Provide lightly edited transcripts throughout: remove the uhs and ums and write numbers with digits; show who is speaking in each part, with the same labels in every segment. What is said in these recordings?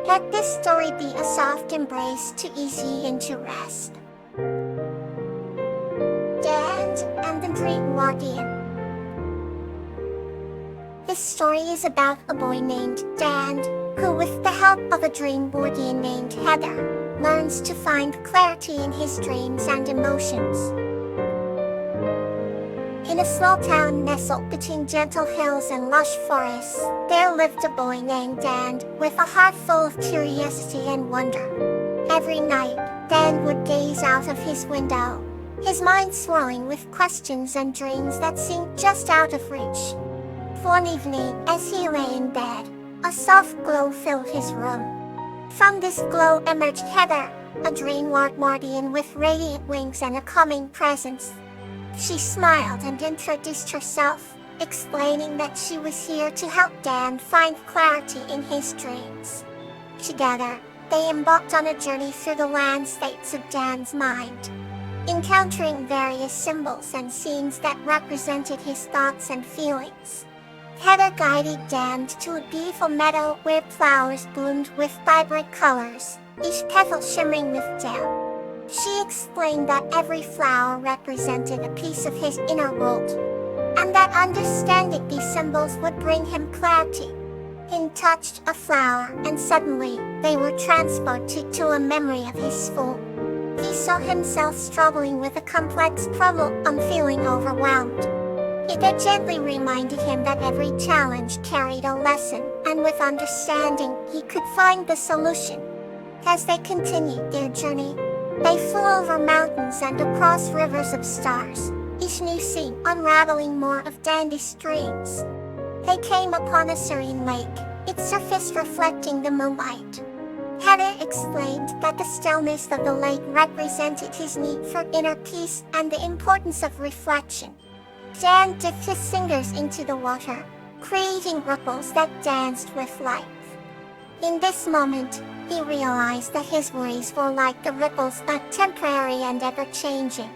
Speaker 1: Let this story be a soft embrace to ease ye into rest. Dan and the Dream Guardian. This story is about a boy named Dan, who with the help of a dream guardian named Heather, learns to find clarity in his dreams and emotions. In a small town nestled between gentle hills and lush forests, there lived a boy named Dan, with a heart full of curiosity and wonder. Every night, Dan would gaze out of his window, his mind swirling with questions and dreams that seemed just out of reach. One evening, as he lay in bed, a soft glow filled his room. From this glow emerged Heather, a dream guardian with radiant wings and a calming presence. She smiled and introduced herself, explaining that she was here to help Dan find clarity in his dreams. Together, they embarked on a journey through the landscapes of Dan's mind, encountering various symbols and scenes that represented his thoughts and feelings. Heather guided Dan to a beautiful meadow where flowers bloomed with vibrant colors, each petal shimmering with dew. She explained that every flower represented a piece of his inner world, and that understanding these symbols would bring him clarity. He touched a flower, and suddenly, they were transported to a memory of his school. He saw himself struggling with a complex problem and feeling overwhelmed. It had gently reminded him that every challenge carried a lesson, and with understanding, he could find the solution. As they continued their journey, they flew over mountains and across rivers of stars, each new scene unraveling more of Dandy's dreams. They came upon a serene lake, its surface reflecting the moonlight. Heather explained that the stillness of the lake represented his need for inner peace and the importance of reflection. Dan dipped his fingers into the water, creating ripples that danced with life. In this moment, he realized that his worries were like the ripples, but temporary and ever-changing.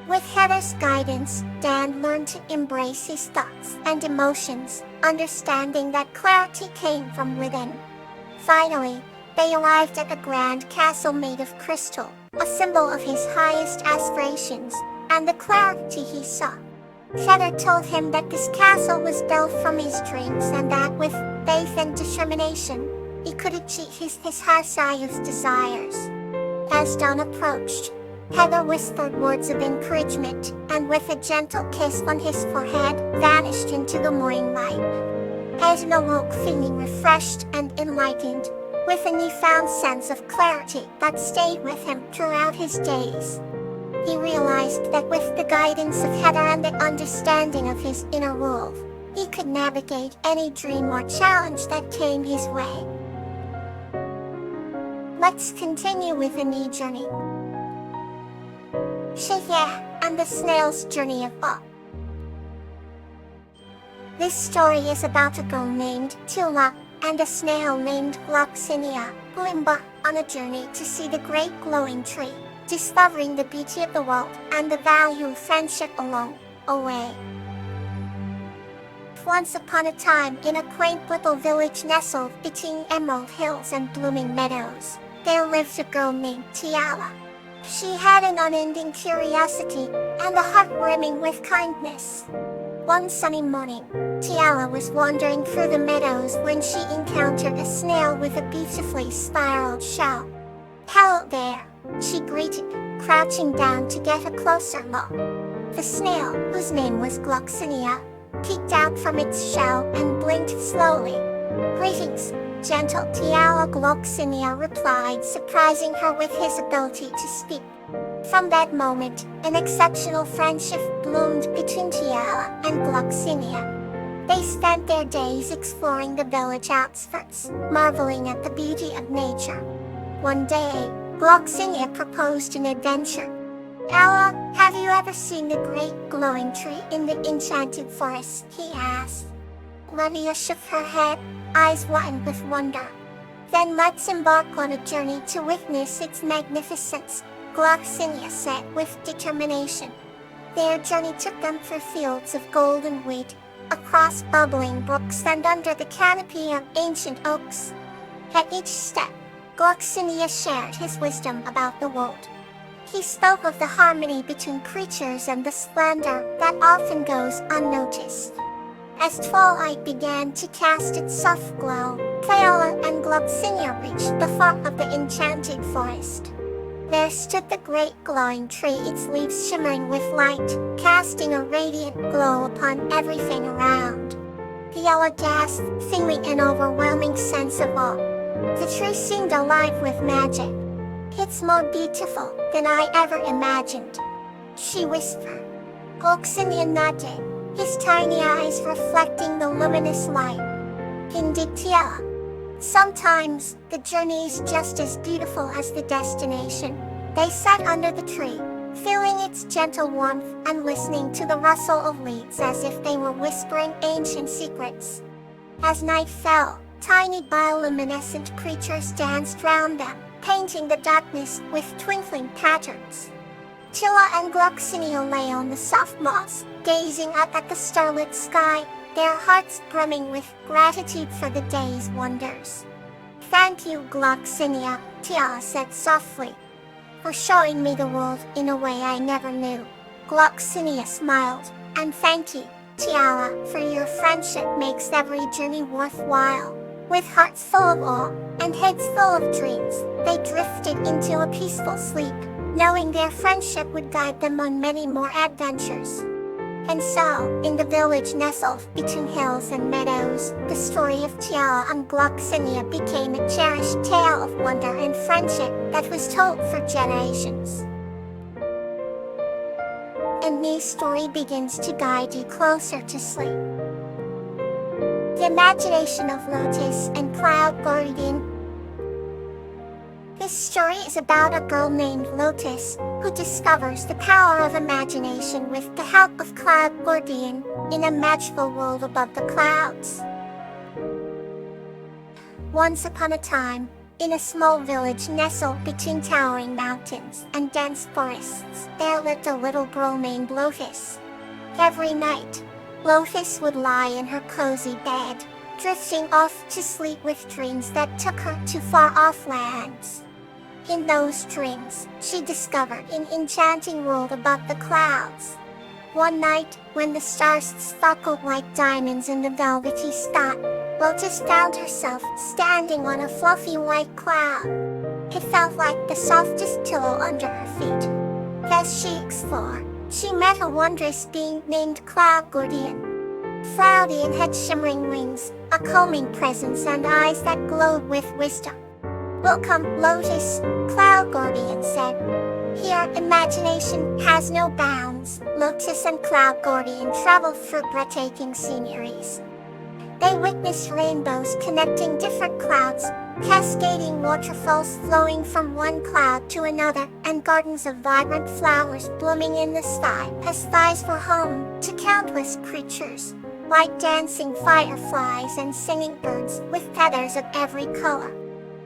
Speaker 1: With Heather's guidance, Dan learned to embrace his thoughts and emotions, understanding that clarity came from within. Finally, they arrived at a grand castle made of crystal, a symbol of his highest aspirations, and the clarity he sought. Heather told him that this castle was built from his dreams and that with faith and determination, he could achieve his highest desires. As dawn approached, Heather whispered words of encouragement, and with a gentle kiss on his forehead, vanished into the morning light. Dan awoke feeling refreshed and enlightened, with a newfound sense of clarity that stayed with him throughout his days. He realized that with the guidance of Heather and the understanding of his inner world, he could navigate any dream or challenge that came his way. Let's continue with a new journey. Shaya and the Snail's Journey of Awe. This story is about a girl named Tula and a snail named Gloxinia, who embark on a journey to see the great glowing tree, discovering the beauty of the world and the value of friendship along the way. Once upon a time, in a quaint little village nestled between emerald hills and blooming meadows, there lived a girl named Tiala. She had an unending curiosity and a heart brimming with kindness. One sunny morning, Tiala was wandering through the meadows when she encountered a snail with a beautifully spiraled shell. "Hello there," she greeted, crouching down to get a closer look. The snail, whose name was Gloxinia, peeked out from its shell and blinked slowly. "Greetings, gentle Tiala," Gloxinia replied, surprising her with his ability to speak. From that moment, an exceptional friendship bloomed between Tiala and Gloxinia. They spent their days exploring the village outskirts, marveling at the beauty of nature. One day, Gloxinia proposed an adventure. "Ella, have you ever seen the great glowing tree in the enchanted forest?" he asked. Lydia shook her head, eyes wide with wonder. "Then let's embark on a journey to witness its magnificence," Gloxinia said with determination. Their journey took them through fields of golden wheat, across bubbling brooks and under the canopy of ancient oaks. At each step, Gloxinia shared his wisdom about the world. He spoke of the harmony between creatures and the splendor that often goes unnoticed. As twilight began to cast its soft glow, Crayola and Gloxinia reached the far of the enchanted forest. There stood the great glowing tree, its leaves shimmering with light, casting a radiant glow upon everything around. Crayola gasped, feeling an overwhelming sense of awe. The tree seemed alive with magic. "It's more beautiful than I ever imagined," she whispered. Gloxinia nodded, his tiny eyes reflecting the luminous light. "Indeed, Tiara. Sometimes, the journey is just as beautiful as the destination." They sat under the tree, feeling its gentle warmth and listening to the rustle of leaves as if they were whispering ancient secrets. As night fell, tiny bioluminescent creatures danced round them, painting the darkness with twinkling patterns. Chilla and Gloxinia lay on the soft moss, gazing up at the starlit sky, their hearts brimming with gratitude for the day's wonders. "Thank you, Gloxinia," Tiara said softly, "for showing me the world in a way I never knew." Gloxinia smiled, "And thank you, Tiara, for your friendship makes every journey worthwhile." With hearts full of awe and heads full of dreams, they drifted into a peaceful sleep, knowing their friendship would guide them on many more adventures. And so, in the village nestled between hills and meadows, the story of Tiara and Gloxinia became a cherished tale of wonder and friendship that was told for generations. A new story begins to guide you closer to sleep. The Imagination of Lotus and Cloud Guardian. This story is about a girl named Lotus, who discovers the power of imagination with the help of Cloud Guardian, in a magical world above the clouds. Once upon a time, in a small village nestled between towering mountains and dense forests, there lived a little girl named Lotus. Every night, Lotus would lie in her cozy bed, drifting off to sleep with dreams that took her to far-off lands. In those dreams, she discovered an enchanting world above the clouds. One night, when the stars sparkled like diamonds in the velvety sky, Lotus found herself standing on a fluffy white cloud. It felt like the softest pillow under her feet. As she explored, she met a wondrous being named Cloud Guardian. Cloudian had shimmering wings, a calming presence and eyes that glowed with wisdom. "Welcome, Lotus," Cloud Guardian said. "Here, imagination has no bounds." Lotus and Cloud Guardian traveled through breathtaking sceneries. They witnessed rainbows connecting different clouds, cascading waterfalls flowing from one cloud to another, and gardens of vibrant flowers blooming in the sky. The skies were home to countless creatures, like dancing fireflies and singing birds with feathers of every color.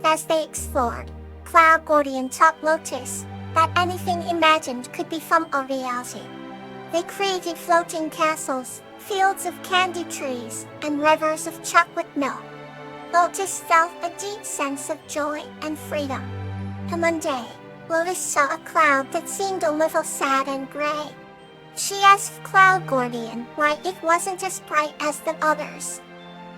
Speaker 1: As they explored, Cloud Guardian taught Lotus that anything imagined could become a reality. They created floating castles, fields of candy trees, and rivers of chocolate milk. Lotus felt a deep sense of joy and freedom. And one day, Lotus saw a cloud that seemed a little sad and gray. She asked Cloud Guardian why it wasn't as bright as the others.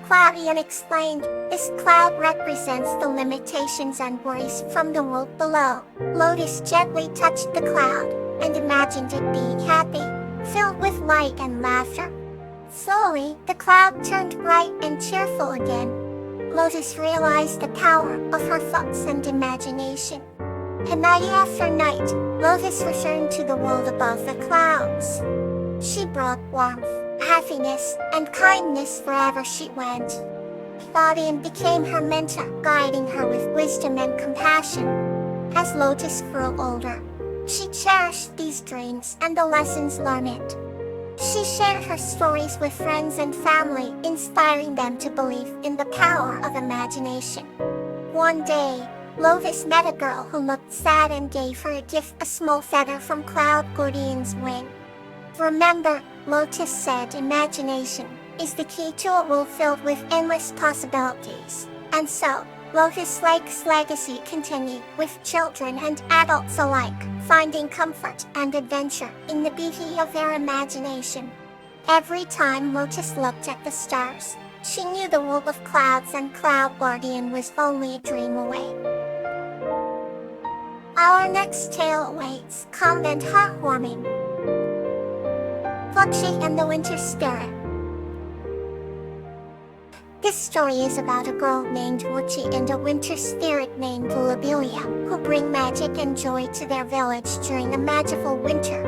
Speaker 1: Cloudian explained, "This cloud represents the limitations and worries from the world below." Lotus gently touched the cloud and imagined it being happy, filled with light and laughter. Slowly, the cloud turned bright and cheerful again. Lotus realized the power of her thoughts and imagination. And night after night, Lotus returned to the world above the clouds. She brought warmth, happiness, and kindness wherever she went. Guardian became her mentor, guiding her with wisdom and compassion. As Lotus grew older, she cherished these dreams and the lessons learned. She shared her stories with friends and family, inspiring them to believe in the power of imagination. One day, Lotus met a girl who looked sad and gave her a gift, a small feather from Cloud Guardian's wing. "Remember," Lotus said, "imagination is the key to a world filled with endless possibilities." And so, Lotus Lake's legacy continued, with children and adults alike finding comfort and adventure in the beauty of their imagination. Every time Lotus looked at the stars, she knew the world of clouds and Cloud Guardian was only a dream away. Our next tale awaits, calm and heartwarming. Foxy and the Winter Spirit. This story is about a girl named Wuchi and a winter spirit named Lullabies, who bring magic and joy to their village during a magical winter.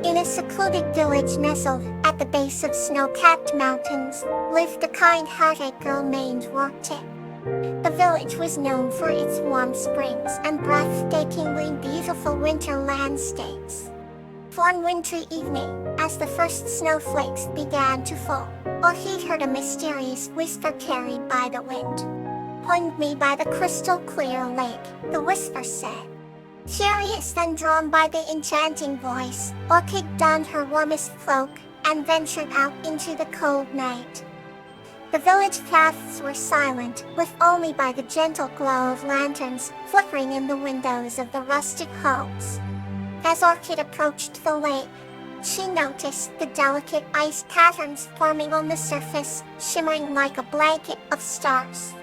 Speaker 1: In a secluded village nestled at the base of snow-capped mountains, lived a kind-hearted girl named Wuchi. The village was known for its warm springs and breathtakingly beautiful winter landscapes. One wintry evening, as the first snowflakes began to fall, Orchid heard a mysterious whisper carried by the wind. "Point me by the crystal-clear lake," the whisper said. Curious and drawn by the enchanting voice, Orchid donned her warmest cloak and ventured out into the cold night. The village paths were silent, with only by the gentle glow of lanterns flickering in the windows of the rustic homes. As Orchid approached the lake, she noticed the delicate ice patterns forming on the surface, shimmering like a blanket of stars.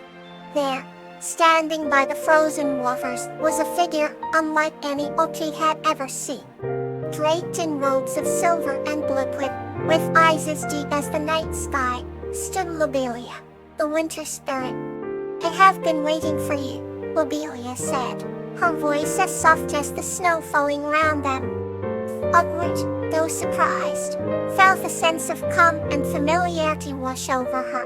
Speaker 1: There, standing by the frozen waters, was a figure unlike any Orchid had ever seen. Draped in robes of silver and liquid, with eyes as deep as the night sky, stood Lullabies, the winter spirit. "I have been waiting for you," Lullabies said, her voice as soft as the snow falling round them. Upward, though surprised, felt a sense of calm and familiarity wash over her.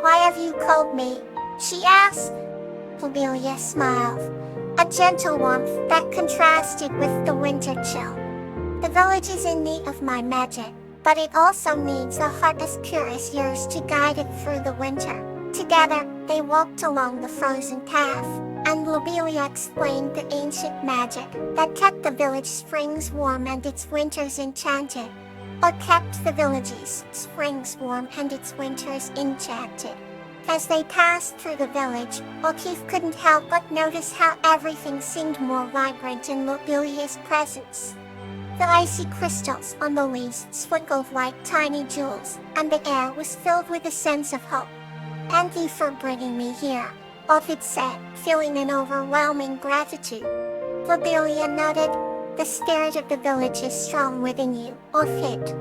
Speaker 1: "Why have you called me?" she asked. Lullabies smiled, a gentle warmth that contrasted with the winter chill. "The village is in need of my magic, but it also needs a heart as pure as yours to guide it through the winter." Together, they walked along the frozen path, and Lullabies explained the ancient magic that kept the village springs warm and its winters enchanted. Or kept the village's springs warm and its winters enchanted. As they passed through the village, O'Keefe couldn't help but notice how everything seemed more vibrant in Lullabies' presence. The icy crystals on the leaves swinkled like tiny jewels, and the air was filled with a sense of hope. "Thank you for bringing me here," Orchid said, feeling an overwhelming gratitude. Lullabies nodded. "The spirit of the village is strong within you, Orchid.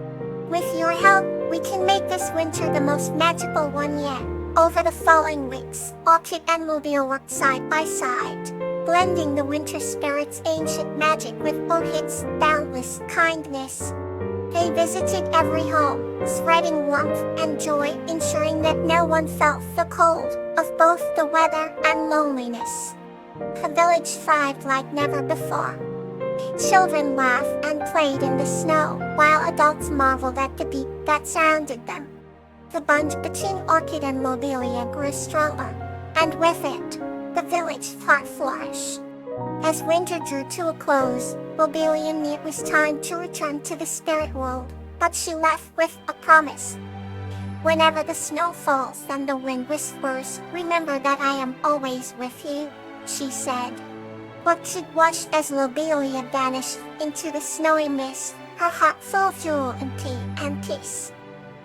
Speaker 1: With your help, we can make this winter the most magical one yet." Over the following weeks, Orchid and Lullabies worked side by side, blending the winter spirit's ancient magic with Orchid's boundless kindness. They visited every home, spreading warmth and joy, ensuring that no one felt the cold of both the weather and loneliness. The village thrived like never before. Children laughed and played in the snow, while adults marveled at the beat that surrounded them. The bond between Orchid and Lullabies grew stronger, and with it, the village part flourished. As winter drew to a close, Lullabies knew it was time to return to the spirit world, but she left with a promise. "Whenever the snow falls and the wind whispers, remember that I am always with you," she said. Orchid watched as Lullabies vanished into the snowy mist, her heart full of joy and peace.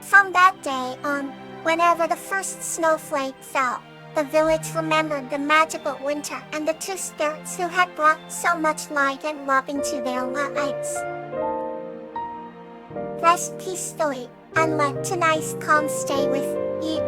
Speaker 1: From that day on, whenever the first snowflake fell, the village remembered the magical winter and the two spirits who had brought so much light and love into their lives. Rest peacefully, and let tonight's calm stay with you.